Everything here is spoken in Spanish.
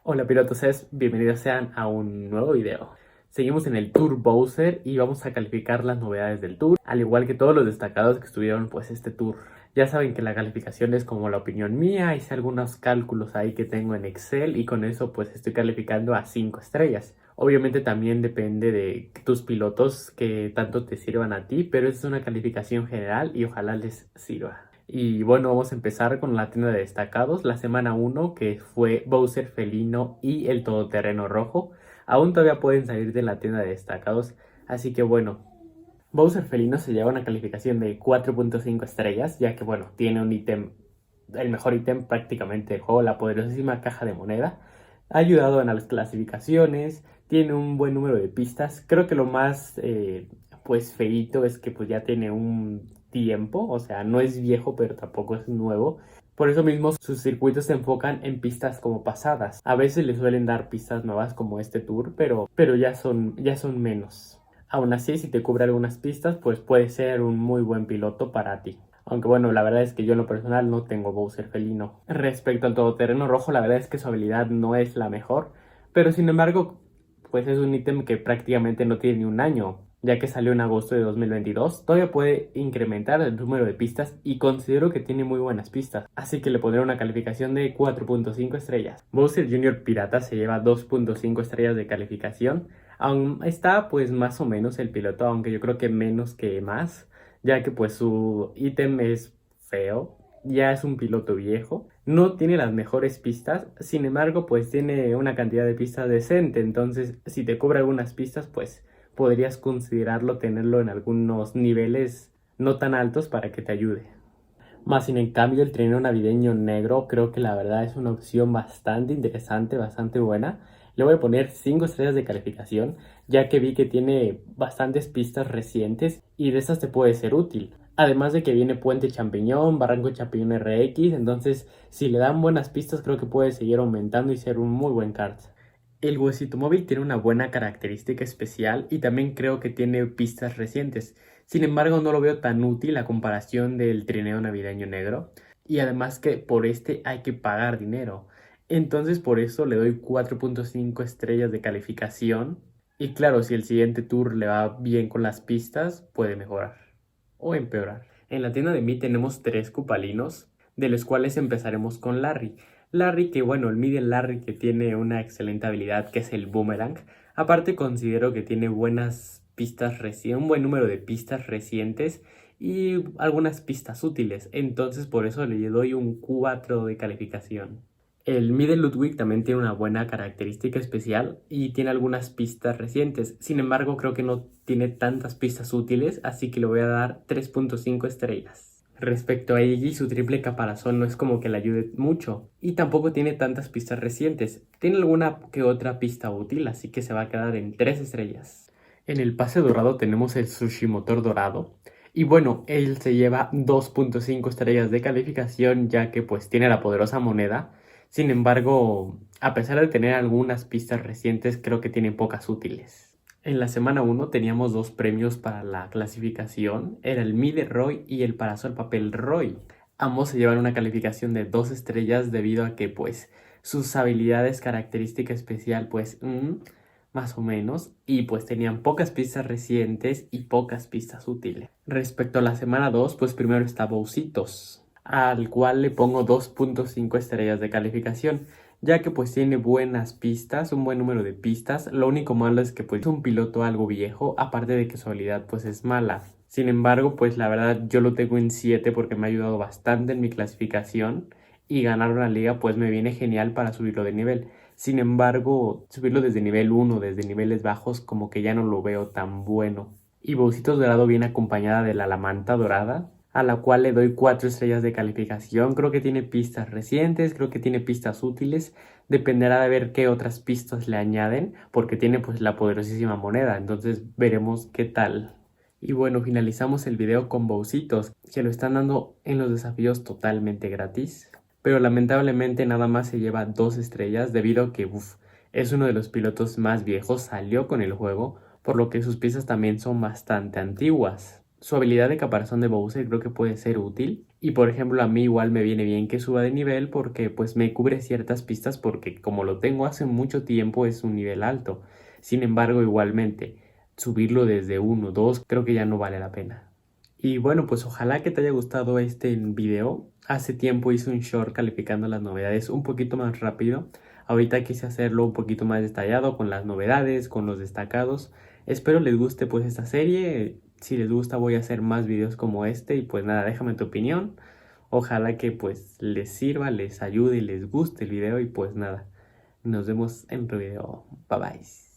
Hola pilotos, bienvenidos sean a un nuevo video. Seguimos en el Tour Bowser y vamos a calificar las novedades del Tour, al igual que todos los destacados que estuvieron pues este Tour. Ya saben que la calificación es como la opinión mía, hice algunos cálculos ahí que tengo en Excel y con eso pues estoy calificando a 5 estrellas. Obviamente también depende de tus pilotos que tanto te sirvan a ti, pero es una calificación general y ojalá les sirva. Y bueno, vamos a empezar con la tienda de destacados, la semana 1 que fue Bowser Felino y el Todoterreno Rojo. Aún todavía pueden salir de la tienda de destacados, así que bueno, Bowser Felino se lleva una calificación de 4.5 estrellas, ya que bueno, tiene un ítem, el mejor ítem prácticamente del juego, la poderosísima caja de moneda. Ha ayudado en las clasificaciones, tiene un buen número de pistas. Creo que lo más pues feíto es que pues ya tiene un tiempo, o sea, no es viejo pero tampoco es nuevo. Por eso mismo sus circuitos se enfocan en pistas como pasadas. A veces le suelen dar pistas nuevas como este tour, pero ya son menos. Aún así, si te cubre algunas pistas, pues puede ser un muy buen piloto para ti. Aunque bueno, la verdad es que yo en lo personal no tengo Bowser Felino. Respecto al Todoterreno Rojo, la verdad es que su habilidad no es la mejor, pero sin embargo, pues es un ítem que prácticamente no tiene ni un año, ya que salió en agosto de 2022. Todavía puede incrementar el número de pistas y considero que tiene muy buenas pistas, así que le pondré una calificación de 4.5 estrellas. Bowser Jr. Pirata se lleva 2.5 estrellas de calificación. Aún está pues más o menos el piloto, aunque yo creo que menos que más, ya que pues su ítem es feo, ya es un piloto viejo, no tiene las mejores pistas, sin embargo pues tiene una cantidad de pistas decente, entonces si te cubre algunas pistas pues podrías considerarlo tenerlo en algunos niveles no tan altos para que te ayude. Más sin en cambio el trineo navideño negro creo que la verdad es una opción bastante interesante, bastante buena. Le voy a poner 5 estrellas de calificación, ya que vi que tiene bastantes pistas recientes y de estas te puede ser útil. Además de que viene Puente Champiñón, Barranco Champiñón RX, entonces si le dan buenas pistas creo que puede seguir aumentando y ser un muy buen kart. El huesito móvil tiene una buena característica especial y también creo que tiene pistas recientes. Sin embargo, no lo veo tan útil a comparación del trineo navideño negro. Y además que por este hay que pagar dinero. Entonces por eso le doy 4.5 estrellas de calificación. Y claro, si el siguiente tour le va bien con las pistas, puede mejorar o empeorar. En la tienda de mí tenemos 3 cupalinos, de los cuales empezaremos con Larry. Larry, que bueno, el Mide Larry que tiene una excelente habilidad que es el boomerang. Aparte considero que tiene buenas pistas un buen número de pistas recientes y algunas pistas útiles. Entonces por eso le doy un 4 de calificación. El Mide Ludwig también tiene una buena característica especial y tiene algunas pistas recientes. Sin embargo, creo que no tiene tantas pistas útiles, así que le voy a dar 3.5 estrellas. Respecto a Iggy, su triple caparazón no es como que le ayude mucho y tampoco tiene tantas pistas recientes. Tiene alguna que otra pista útil, así que se va a quedar en 3 estrellas. En el pase dorado tenemos el Sushi Motor dorado. Y bueno, él se lleva 2.5 estrellas de calificación ya que pues tiene la poderosa moneda. Sin embargo, a pesar de tener algunas pistas recientes, creo que tiene pocas útiles. En la semana 1 teníamos 2 premios para la clasificación, era el Mide Roy y el Parasol Papel Roy. Ambos se llevan una calificación de 2 estrellas debido a que pues sus habilidades, característica especial pues más o menos, y pues tenían pocas pistas recientes y pocas pistas útiles. Respecto a la semana 2, pues primero está Bowsitos, al cual le pongo 2.5 estrellas de calificación, ya que pues tiene buenas pistas, un buen número de pistas. Lo único malo es que pues es un piloto algo viejo, aparte de que su habilidad pues es mala. Sin embargo, pues la verdad yo lo tengo en 7 porque me ha ayudado bastante en mi clasificación y ganar una liga pues me viene genial para subirlo de nivel. Sin embargo, subirlo desde nivel 1, desde niveles bajos, como que ya no lo veo tan bueno. Y Bowsitos Dorado viene acompañada de la Lamanta Dorada, a la cual le doy 4 estrellas de calificación. Creo que tiene pistas recientes, creo que tiene pistas útiles. Dependerá de ver qué otras pistas le añaden, porque tiene pues la poderosísima moneda. Entonces veremos qué tal. Y bueno, finalizamos el video con Bowsitos, que lo están dando en los desafíos totalmente gratis. Pero lamentablemente nada más se lleva 2 estrellas debido a que es uno de los pilotos más viejos, salió con el juego, por lo que sus piezas también son bastante antiguas. Su habilidad de caparazón de Bowser creo que puede ser útil. Y por ejemplo a mí igual me viene bien que suba de nivel porque pues me cubre ciertas pistas porque como lo tengo hace mucho tiempo es un nivel alto. Sin embargo igualmente subirlo desde 1, 2 creo que ya no vale la pena. Y bueno, pues ojalá que te haya gustado este video. Hace tiempo hice un short calificando las novedades un poquito más rápido. Ahorita quise hacerlo un poquito más detallado con las novedades, con los destacados. Espero les guste pues esta serie. Si les gusta voy a hacer más videos como este y pues nada, déjame tu opinión. Ojalá que pues les sirva, les ayude y les guste el video y pues nada. Nos vemos en otro video. Bye bye.